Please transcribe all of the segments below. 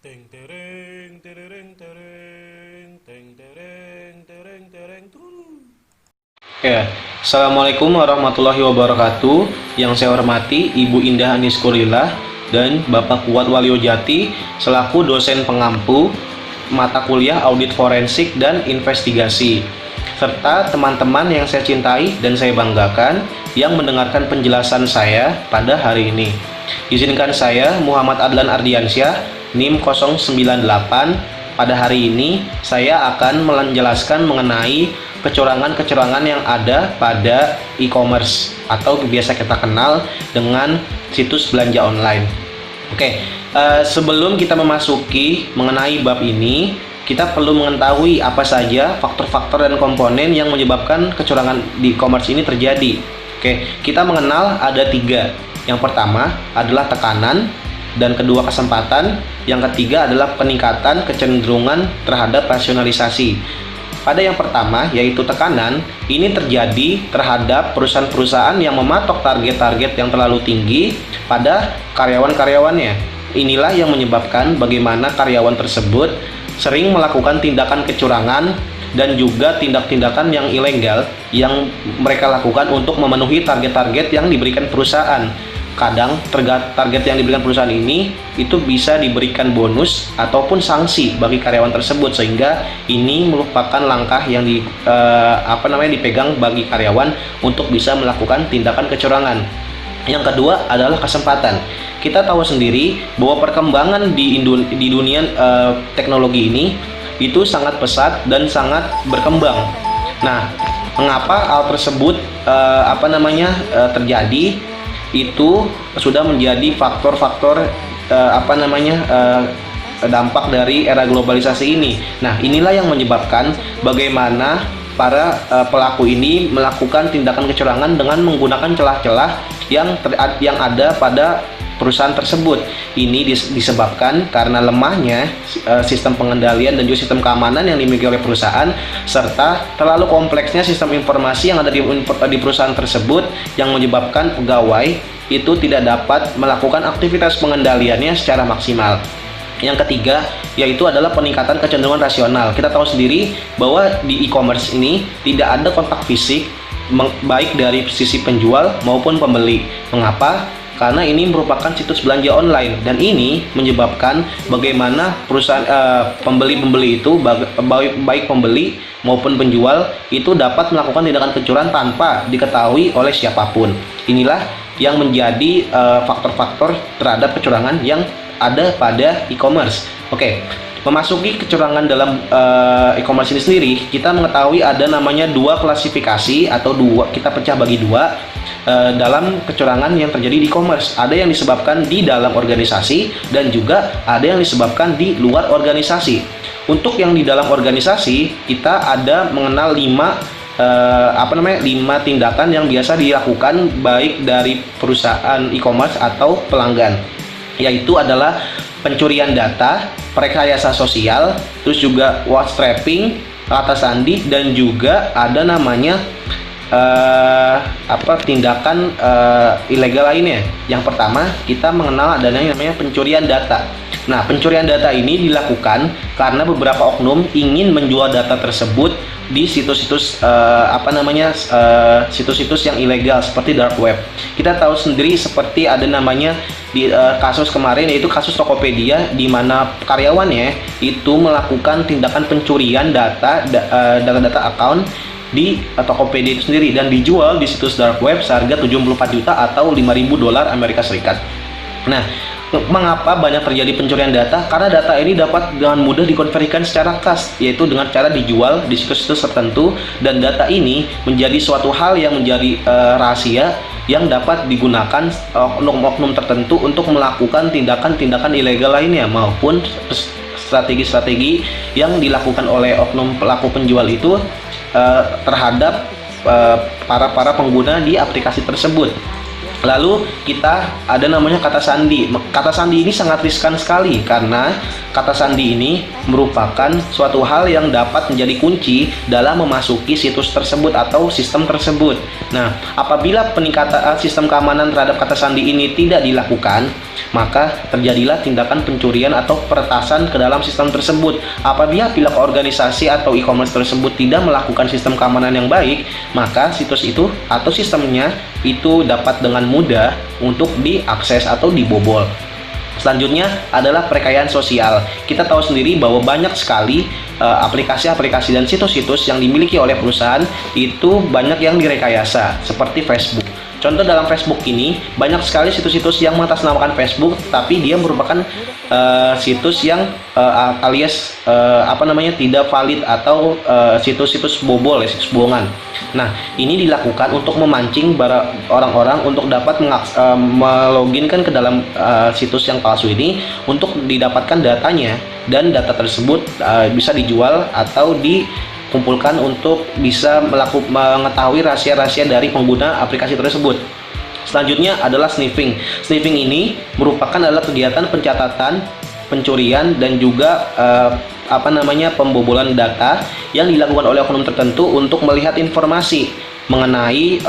Teng tereng tereng tereng teng tereng tereng tereng turun. Ya, Assalamualaikum warahmatullahi wabarakatuh. Yang saya hormati Ibu Indah Aniskurillah dan Bapak Kuat Walyojati selaku dosen pengampu mata kuliah Audit Forensik dan Investigasi, serta teman-teman yang saya cintai dan saya banggakan yang mendengarkan penjelasan saya pada hari ini. Izinkan saya Muhammad Adlan Ardiansyah, NIM 098. Pada hari ini saya akan menjelaskan mengenai kecurangan-kecurangan yang ada pada e-commerce atau biasa kita kenal dengan situs belanja online. Oke, sebelum kita memasuki mengenai bab ini, kita perlu mengetahui apa saja faktor-faktor dan komponen yang menyebabkan kecurangan di e-commerce ini terjadi. Oke, kita mengenal ada tiga. Yang pertama adalah tekanan, dan kedua kesempatan, yang ketiga adalah peningkatan kecenderungan terhadap rasionalisasi. Pada yang pertama, yaitu tekanan, ini terjadi terhadap perusahaan-perusahaan yang mematok target-target yang terlalu tinggi pada karyawan-karyawannya. Inilah yang menyebabkan bagaimana karyawan tersebut sering melakukan tindakan kecurangan dan juga tindak-tindakan yang ilegal yang mereka lakukan untuk memenuhi target-target yang diberikan perusahaan. Kadang target yang diberikan perusahaan ini itu bisa diberikan bonus ataupun sanksi bagi karyawan tersebut, sehingga ini merupakan langkah yang dipegang bagi karyawan untuk bisa melakukan tindakan kecurangan. Yang kedua adalah kesempatan. Kita tahu sendiri bahwa perkembangan di dunia teknologi ini itu sangat pesat dan sangat berkembang. Nah, mengapa hal tersebut terjadi? Itu sudah menjadi faktor-faktor dampak dari era globalisasi ini. Nah, inilah yang menyebabkan bagaimana para pelaku ini melakukan tindakan kecurangan dengan menggunakan celah-celah yang ada pada perusahaan tersebut. Ini disebabkan karena lemahnya sistem pengendalian dan juga sistem keamanan yang dimiliki oleh perusahaan, serta terlalu kompleksnya sistem informasi yang ada di perusahaan tersebut yang menyebabkan pegawai itu tidak dapat melakukan aktivitas pengendaliannya secara maksimal. Yang ketiga yaitu adalah peningkatan kecenderungan rasional. Kita tahu sendiri bahwa di e-commerce ini tidak ada kontak fisik baik dari sisi penjual maupun pembeli. Mengapa? Karena ini merupakan situs belanja online, dan ini menyebabkan bagaimana perusahaan pembeli-pembeli itu baik pembeli maupun penjual itu dapat melakukan tindakan kecurangan tanpa diketahui oleh siapapun. Inilah yang menjadi faktor-faktor terhadap kecurangan yang ada pada e-commerce. Oke, memasuki kecurangan dalam e-commerce ini sendiri, kita mengetahui ada namanya dua klasifikasi atau kita pecah bagi dua dalam kecurangan yang terjadi di e-commerce. Ada yang disebabkan di dalam organisasi dan juga ada yang disebabkan di luar organisasi. Untuk yang di dalam organisasi, kita ada mengenal 5 tindakan yang biasa dilakukan baik dari perusahaan e-commerce atau pelanggan, yaitu adalah pencurian data, rekayasa sosial, terus juga watch trapping, kata sandi, dan juga ada namanya tindakan ilegal lainnya. Yang pertama, kita mengenal adanya yang namanya pencurian data. Nah, pencurian data ini dilakukan karena beberapa oknum ingin menjual data tersebut di situs-situs situs-situs yang ilegal seperti dark web. Kita tahu sendiri seperti ada namanya di kasus kemarin, yaitu kasus Tokopedia, di mana karyawannya itu melakukan tindakan pencurian data account di Tokopedia itu sendiri dan dijual di situs dark web seharga 74 juta atau 5.000 dolar Amerika Serikat. Nah, mengapa banyak terjadi pencurian data? Karena data ini dapat dengan mudah dikonversikan secara kas, yaitu dengan cara dijual di situs-situs tertentu, dan data ini menjadi suatu hal yang menjadi rahasia yang dapat digunakan oknum-oknum tertentu untuk melakukan tindakan-tindakan ilegal lainnya, maupun strategi-strategi yang dilakukan oleh oknum pelaku penjual itu terhadap para pengguna di aplikasi tersebut. Lalu kita ada namanya kata sandi. Kata sandi ini sangat riskan sekali karena kata sandi ini merupakan suatu hal yang dapat menjadi kunci dalam memasuki situs tersebut atau sistem tersebut. Nah, apabila peningkatan sistem keamanan terhadap kata sandi ini tidak dilakukan, maka terjadilah tindakan pencurian atau peretasan ke dalam sistem tersebut. Apabila pihak organisasi atau e-commerce tersebut tidak melakukan sistem keamanan yang baik, maka situs itu atau sistemnya itu dapat dengan mudah untuk diakses atau dibobol. Selanjutnya adalah perkayaan sosial. Kita tahu sendiri bahwa banyak sekali aplikasi-aplikasi dan situs-situs yang dimiliki oleh perusahaan itu banyak yang direkayasa, seperti Facebook. Contoh dalam Facebook ini banyak sekali situs-situs yang mengatasnamakan Facebook, tapi dia merupakan situs yang alias tidak valid atau situs-situs bobol, situs bohongan. Nah, ini dilakukan untuk memancing orang-orang untuk dapat meloginkan ke dalam situs yang palsu ini untuk didapatkan datanya, dan data tersebut bisa dijual atau dikumpulkan untuk bisa mengetahui rahasia-rahasia dari pengguna aplikasi tersebut. Selanjutnya adalah sniffing. Sniffing ini merupakan adalah kegiatan pencatatan, pencurian, dan juga pembobolan data yang dilakukan oleh oknum tertentu untuk melihat informasi mengenai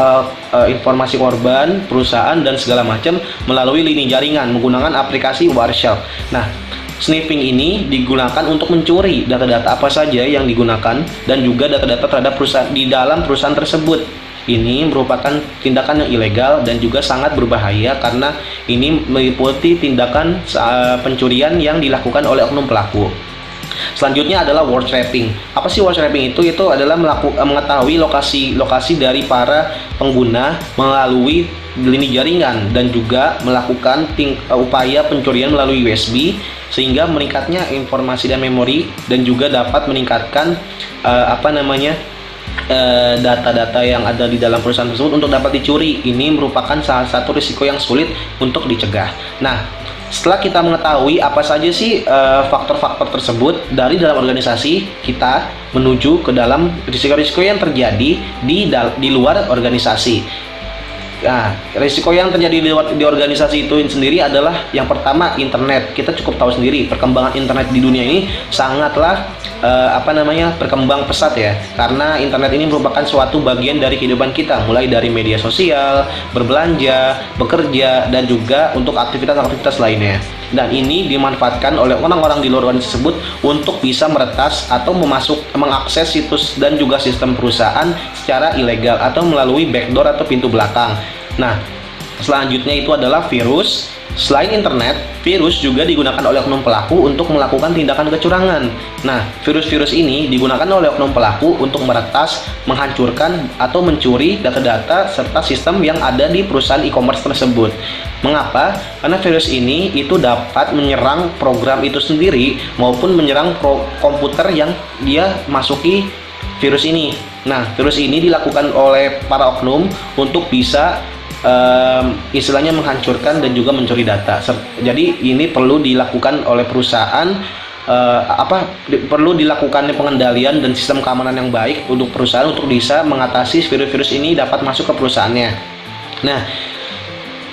informasi korban, perusahaan, dan segala macam melalui lini jaringan menggunakan aplikasi Wireshark. Nah, sniffing ini digunakan untuk mencuri data-data apa saja yang digunakan dan juga data-data terhadap perusahaan di dalam perusahaan tersebut. Ini merupakan tindakan yang ilegal dan juga sangat berbahaya karena ini meliputi tindakan pencurian yang dilakukan oleh oknum pelaku. Selanjutnya adalah word tracing. Apa sih word tracing itu? Itu adalah mengetahui lokasi dari para pengguna melalui lini jaringan dan juga melakukan upaya pencurian melalui USB sehingga meningkatnya informasi dan memori, dan juga dapat meningkatkan data-data yang ada di dalam perusahaan tersebut untuk dapat dicuri. Ini merupakan salah satu risiko yang sulit untuk dicegah. Nah, setelah kita mengetahui apa saja sih faktor-faktor tersebut dari dalam organisasi, kita menuju ke dalam risiko-risiko yang terjadi di luar organisasi. Nah, risiko yang terjadi di organisasi itu sendiri adalah yang pertama, internet. Kita cukup tahu sendiri perkembangan internet di dunia ini sangatlah berkembang pesat ya, karena internet ini merupakan suatu bagian dari kehidupan kita, mulai dari media sosial, berbelanja, bekerja, dan juga untuk aktivitas-aktivitas lainnya. Dan ini dimanfaatkan oleh orang-orang di luar organisasi tersebut untuk bisa meretas atau mengakses situs dan juga sistem perusahaan secara ilegal atau melalui backdoor atau pintu belakang. Nah, selanjutnya itu adalah virus. Selain internet, virus juga digunakan oleh oknum pelaku untuk melakukan tindakan kecurangan. Nah, virus-virus ini digunakan oleh oknum pelaku untuk meretas, menghancurkan, atau mencuri data-data serta sistem yang ada di perusahaan e-commerce tersebut. Mengapa? Karena virus ini itu dapat menyerang program itu sendiri maupun menyerang komputer yang dia masuki virus ini. Nah, virus ini dilakukan oleh para oknum untuk bisa istilahnya menghancurkan dan juga mencuri data. Jadi ini perlu dilakukan oleh perusahaan, perlu dilakukan pengendalian dan sistem keamanan yang baik untuk perusahaan untuk bisa mengatasi virus-virus ini dapat masuk ke perusahaannya. Nah,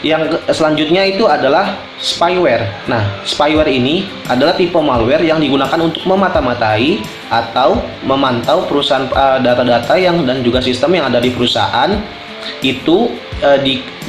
yang selanjutnya itu adalah spyware. Nah, spyware ini adalah tipe malware yang digunakan untuk memata-matai atau memantau perusahaan, data-data dan juga sistem yang ada di perusahaan itu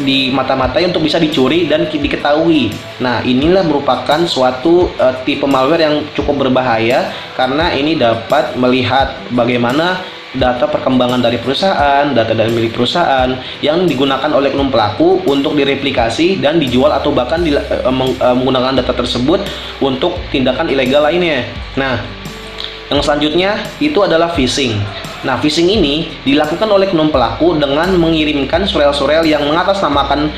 di mata-matai untuk bisa dicuri dan diketahui. Nah, inilah merupakan suatu tipe malware yang cukup berbahaya karena ini dapat melihat bagaimana data perkembangan dari perusahaan, data dari milik perusahaan yang digunakan oleh oknum pelaku untuk direplikasi dan dijual atau bahkan menggunakan data tersebut untuk tindakan ilegal lainnya. Nah, yang selanjutnya itu adalah phishing. Nah, phishing ini dilakukan oleh oknum pelaku dengan mengirimkan surel-surel yang mengatasnamakan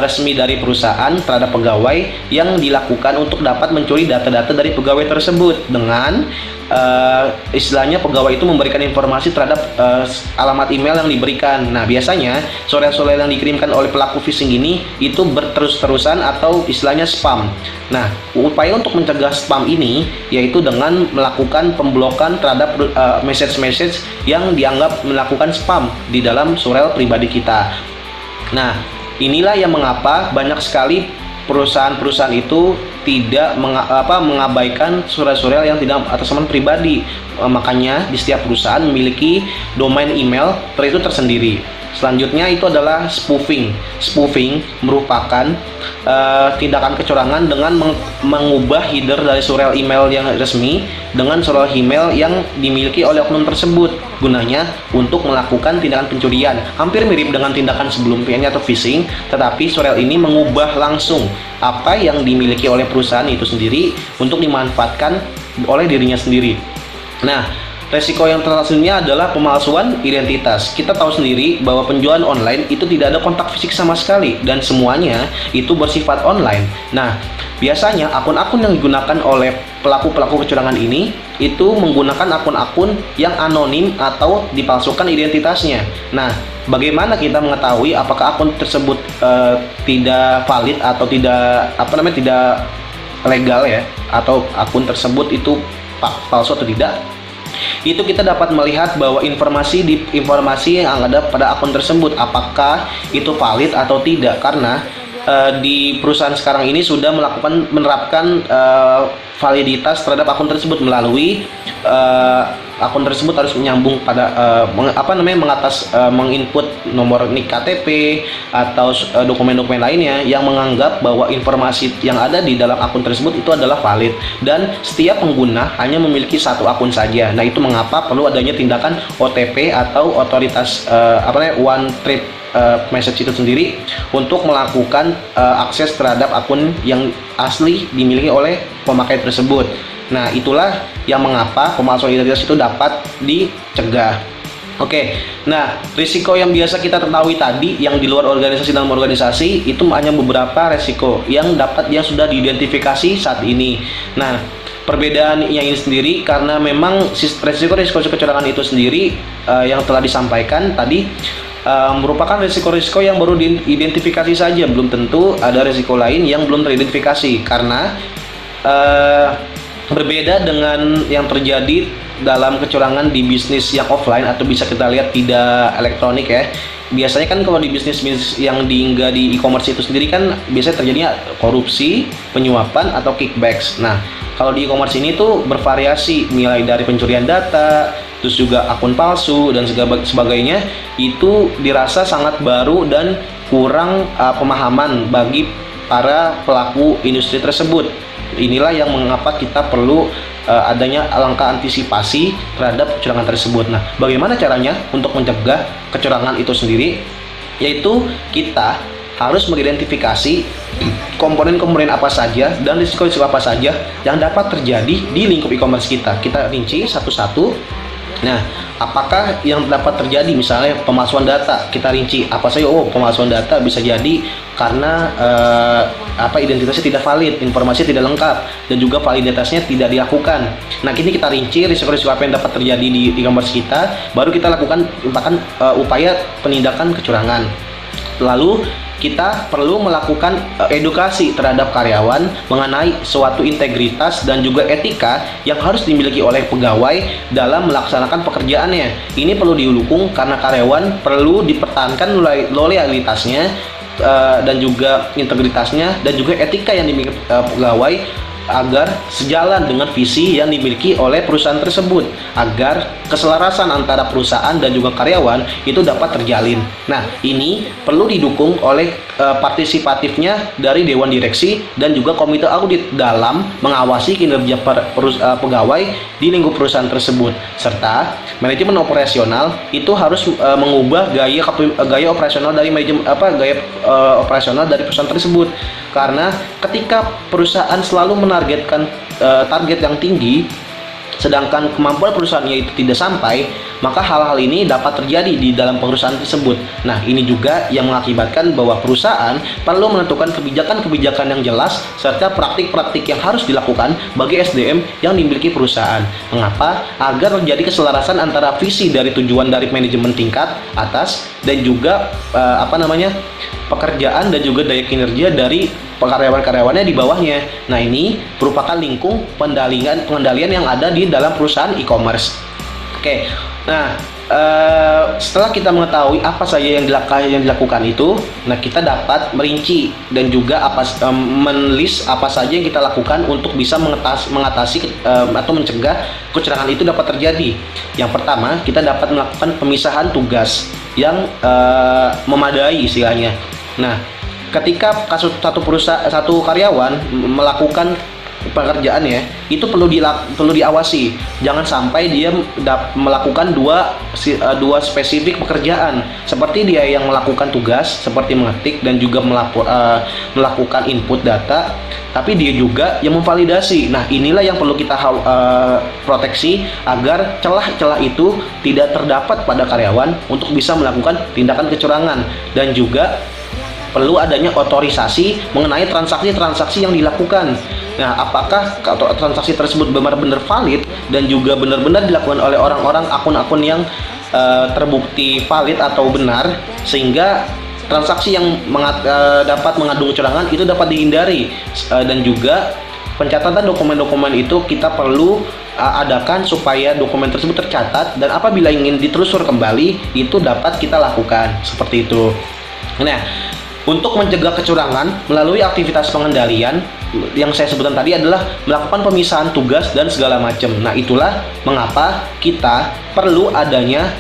resmi dari perusahaan terhadap pegawai yang dilakukan untuk dapat mencuri data-data dari pegawai tersebut dengan istilahnya pegawai itu memberikan informasi terhadap alamat email yang diberikan. Nah, biasanya surel-surel yang dikirimkan oleh pelaku phishing ini itu berterus-terusan atau istilahnya spam. Nah, upaya untuk mencegah spam ini yaitu dengan melakukan pemblokan terhadap message-message yang dianggap melakukan spam di dalam surel pribadi kita. Nah, Inilah yang mengapa banyak sekali perusahaan-perusahaan itu tidak mengabaikan surat-surat yang tidak atas nama pribadi. Makanya di setiap perusahaan memiliki domain email itu tersendiri. Selanjutnya itu adalah spoofing. Spoofing merupakan tindakan kecurangan dengan mengubah header dari surel email yang resmi dengan surel email yang dimiliki oleh oknum tersebut. Gunanya untuk melakukan tindakan pencurian. Hampir mirip dengan tindakan sebelumnya atau phishing, tetapi surel ini mengubah langsung apa yang dimiliki oleh perusahaan itu sendiri untuk dimanfaatkan oleh dirinya sendiri. Nah, resiko yang selanjutnya adalah pemalsuan identitas. Kita tahu sendiri bahwa penjualan online itu tidak ada kontak fisik sama sekali dan semuanya itu bersifat online. Nah, biasanya akun-akun yang digunakan oleh pelaku-pelaku kecurangan ini itu menggunakan akun-akun yang anonim atau dipalsukan identitasnya. Nah, bagaimana kita mengetahui apakah akun tersebut tidak valid atau tidak tidak legal ya, atau akun tersebut itu palsu atau tidak? Itu kita dapat melihat bahwa informasi yang ada pada akun tersebut apakah itu valid atau tidak, karena di perusahaan sekarang ini sudah menerapkan validitas terhadap akun tersebut melalui akun tersebut harus menyambung pada menginput nomor NIK KTP atau dokumen-dokumen lainnya yang menganggap bahwa informasi yang ada di dalam akun tersebut itu adalah valid, dan setiap pengguna hanya memiliki satu akun saja. Nah, itu mengapa perlu adanya tindakan OTP atau otoritas one trip message itu sendiri untuk melakukan akses terhadap akun yang asli dimiliki oleh pemakai tersebut. Nah, itulah yang mengapa pemalsuan identitas itu dapat dicegah. Oke, nah risiko yang biasa kita ketahui tadi yang di luar organisasi dalam organisasi itu hanya beberapa risiko yang sudah diidentifikasi saat ini. Nah, perbedaannya ini sendiri karena memang risiko kecurangan itu sendiri yang telah disampaikan tadi merupakan risiko-risiko yang baru diidentifikasi saja, belum tentu ada risiko lain yang belum teridentifikasi, karena berbeda dengan yang terjadi dalam kecurangan di bisnis yang offline atau bisa kita lihat tidak elektronik ya. Biasanya kan kalau di bisnis yang di e-commerce itu sendiri kan biasanya terjadinya korupsi, penyuapan atau kickbacks. Nah, kalau di e-commerce ini tuh bervariasi, mulai dari pencurian data, terus juga akun palsu dan sebagainya. Itu dirasa sangat baru dan kurang pemahaman bagi para pelaku industri tersebut. Inilah yang mengapa kita perlu adanya langkah antisipasi terhadap kecurangan tersebut. Nah, bagaimana caranya untuk mencegah kecurangan itu sendiri? Yaitu kita harus mengidentifikasi komponen-komponen apa saja dan risiko-risiko apa saja yang dapat terjadi di lingkup e-commerce kita. Kita rinci satu-satu. Nah, apakah yang dapat terjadi? Misalnya pemalsuan data, kita rinci apa saja. Oh, pemalsuan data bisa jadi karena identitasnya tidak valid, informasi tidak lengkap, dan juga validitasnya tidak dilakukan. Nah, kini kita rinci risiko-risiko apa yang dapat terjadi di e-commerce kita, baru kita lakukan upaya penindakan kecurangan. Lalu kita perlu melakukan edukasi terhadap karyawan mengenai suatu integritas dan juga etika yang harus dimiliki oleh pegawai dalam melaksanakan pekerjaannya. Ini perlu didukung karena karyawan perlu dipertahankan loyalitasnya dan juga integritasnya dan juga etika yang dimiliki pegawai agar sejalan dengan visi yang dimiliki oleh perusahaan tersebut, agar keselarasan antara perusahaan dan juga karyawan itu dapat terjalin. Nah, ini perlu didukung oleh partisipatifnya dari Dewan Direksi dan juga Komite Audit dalam mengawasi kinerja pegawai di lingkup perusahaan tersebut, serta manajemen operasional itu harus mengubah gaya operasional dari operasional dari perusahaan tersebut, karena ketika perusahaan selalu menargetkan target yang tinggi sedangkan kemampuan perusahaannya itu tidak sampai, maka hal-hal ini dapat terjadi di dalam perusahaan tersebut. Nah, ini juga yang mengakibatkan bahwa perusahaan perlu menentukan kebijakan-kebijakan yang jelas serta praktik-praktik yang harus dilakukan bagi SDM yang dimiliki perusahaan. Mengapa? Agar terjadi keselarasan antara visi dari tujuan dari manajemen tingkat atas dan juga pekerjaan dan juga daya kinerja dari karyawan-karyawannya di bawahnya. Nah, ini merupakan lingkup pengendalian yang ada di dalam perusahaan e-commerce. Oke, nah setelah kita mengetahui apa saja yang dilakukan itu, nah kita dapat merinci dan juga menulis apa saja yang kita lakukan untuk bisa mengatasi atau mencegah kecurangan itu dapat terjadi. Yang pertama, kita dapat melakukan pemisahan tugas yang memadai istilahnya. Nah, ketika satu karyawan melakukan pekerjaan ya, itu perlu diawasi. Jangan sampai dia melakukan dua spesifik pekerjaan, seperti dia yang melakukan tugas seperti mengetik dan juga melakukan input data, tapi dia juga yang memvalidasi. Nah, inilah yang perlu kita proteksi agar celah-celah itu tidak terdapat pada karyawan untuk bisa melakukan tindakan kecurangan, dan juga perlu adanya otorisasi mengenai transaksi-transaksi yang dilakukan. Nah, apakah transaksi tersebut benar-benar valid dan juga benar-benar dilakukan oleh orang-orang, akun-akun yang terbukti valid atau benar, sehingga transaksi yang dapat mengandung kecurangan itu dapat dihindari. Dan juga pencatatan dokumen-dokumen itu kita perlu adakan supaya dokumen tersebut tercatat, dan apabila ingin ditelusur kembali itu dapat kita lakukan seperti itu. Nah, untuk mencegah kecurangan melalui aktivitas pengendalian yang saya sebutkan tadi adalah melakukan pemisahan tugas dan segala macam. Nah, itulah mengapa kita perlu adanya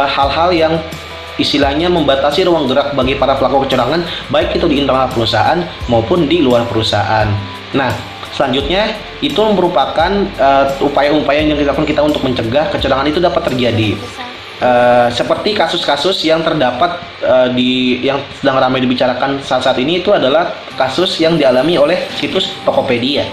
hal-hal yang istilahnya membatasi ruang gerak bagi para pelaku kecurangan, baik itu di internal perusahaan maupun di luar perusahaan. Nah, selanjutnya itu merupakan upaya-upaya yang dilakukan kita untuk mencegah kecurangan itu dapat terjadi. Seperti kasus-kasus yang terdapat yang sedang ramai dibicarakan saat ini, itu adalah kasus yang dialami oleh situs Tokopedia.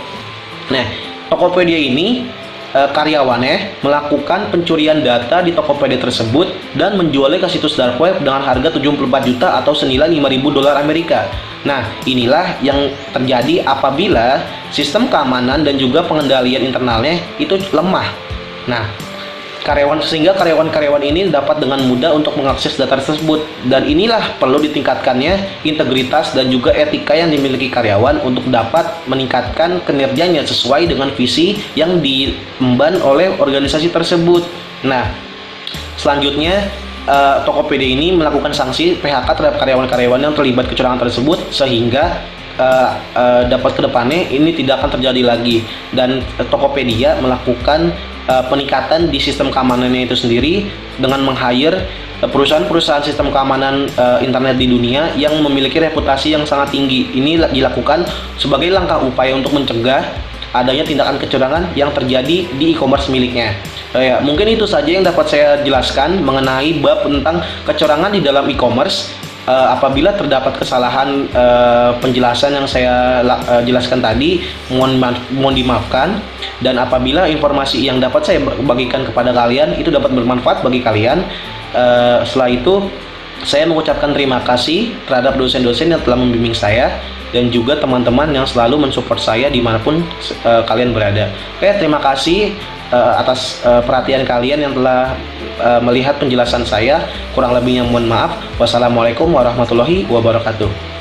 Nah, Tokopedia ini karyawannya melakukan pencurian data di Tokopedia tersebut dan menjualnya ke situs dark web dengan harga 74 juta atau senilai 5.000 dolar Amerika. Nah, inilah yang terjadi apabila sistem keamanan dan juga pengendalian internalnya itu lemah. Nah, sehingga karyawan-karyawan ini dapat dengan mudah untuk mengakses data tersebut, dan inilah perlu ditingkatkannya integritas dan juga etika yang dimiliki karyawan untuk dapat meningkatkan kinerjanya sesuai dengan visi yang diemban oleh organisasi tersebut. Nah, selanjutnya Tokopedia ini melakukan sanksi PHK terhadap karyawan-karyawan yang terlibat kecurangan tersebut, sehingga dapat kedepannya ini tidak akan terjadi lagi, dan Tokopedia melakukan peningkatan di sistem keamanannya itu sendiri dengan meng-hire perusahaan-perusahaan sistem keamanan internet di dunia yang memiliki reputasi yang sangat tinggi. Ini dilakukan sebagai langkah upaya untuk mencegah adanya tindakan kecurangan yang terjadi di e-commerce miliknya. Ya, mungkin itu saja yang dapat saya jelaskan mengenai bab tentang kecurangan di dalam e-commerce. Apabila terdapat kesalahan penjelasan yang saya jelaskan tadi, mohon dimaafkan. Dan apabila informasi yang dapat saya bagikan kepada kalian itu dapat bermanfaat bagi kalian, setelah itu saya mengucapkan terima kasih terhadap dosen-dosen yang telah membimbing saya, dan juga teman-teman yang selalu mensupport saya dimanapun kalian berada. Oke, terima kasih atas perhatian kalian yang telah melihat penjelasan saya. Kurang lebihnya mohon maaf. Wassalamualaikum warahmatullahi wabarakatuh.